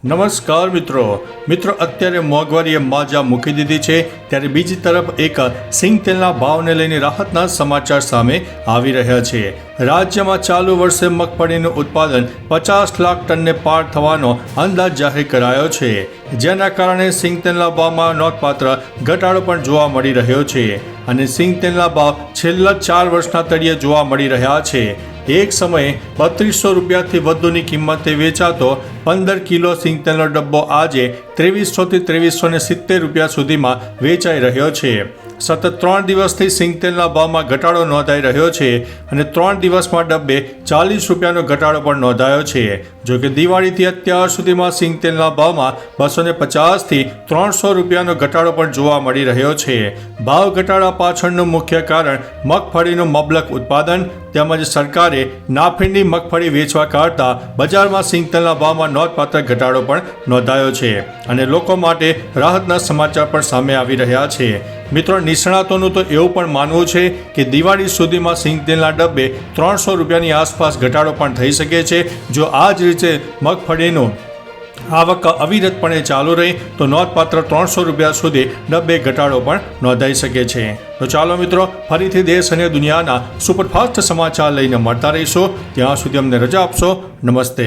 નમસ્કાર મિત્રો અત્યારે મોંઘવારીએ માજા મૂકી દીધી છે ત્યારે બીજી તરફ એક સિંગ તેલના ભાવને લઈને રાહતના સમાચાર સામે આવી રહ્યા છે। રાજ્યમાં ચાલુ વર્ષે મગફળીનું ઉત્પાદન 50 લાખ ટનને પાર થવાનો અંદાજ જાહેર કરાયો છે, જેના કારણે સિંગ તેલના ભાવમાં નોંધપાત્ર ઘટાડો પણ જોવા મળી રહ્યો છે અને સિંગ તેલના ભાવ છેલ્લા 4 વર્ષના તળિયે જોવા મળી રહ્યા છે। એક સમયે 3200 રૂપિયાથી વધુની કિંમતે વેચાતો 15 કિલો સિંગ તેલનો ડબ્બો આજે 2300થી 2370 રૂપિયા સુધીમાં વેચાઈ રહ્યો છે। સતત 3 દિવસથી સિંગ તેલના ભાવમાં ઘટાડો નોંધાઈ રહ્યો છે અને 3 દિવસમાં ડબ્બે 40 રૂપિયાનો ઘટાડો પણ નોંધાયો છે। જો કે દિવાળીથી અત્યાર સુધીમાં સિંગ તેલના ભાવમાં 250થી 300 રૂપિયાનો ઘટાડો પણ જોવા મળી રહ્યો છે। ભાવ ઘટાડા પાછળનું મુખ્ય કારણ મગફળીનું મબલક ઉત્પાદન તેમજ સરકારે નાફેડની મગફળી વેચવા કાઢતા બજારમાં સિંગ તેલના ભાવમાં નોંધપાત્ર ઘટાડો પણ નોંધાયો છે અને લોકો માટે રાહતના સમાચાર પણ સામે આવી રહ્યા છે। મિત્રો, નિષ્ણાતોનું તો એવું પણ માનવું છે કે દિવાળી સુધીમાં સિંગ તેલના ડબ્બે 300 રૂપિયાની આસપાસ ઘટાડો પણ થઈ શકે છે। જો આ જ રીતે મગફળીનું આવક અવિરતપણે ચાલુ રહે તો નોંધપાત્ર 300 રૂપિયા સુધી ડબ્બે ઘટાડો પણ નોંધાઈ શકે છે। તો ચાલો મિત્રો, ફરીથી દેશ અને દુનિયાના સુપરફાસ્ટ સમાચાર લઈને મળતા રહીશું। ત્યાં સુધી અમને રજા આપશો। નમસ્તે।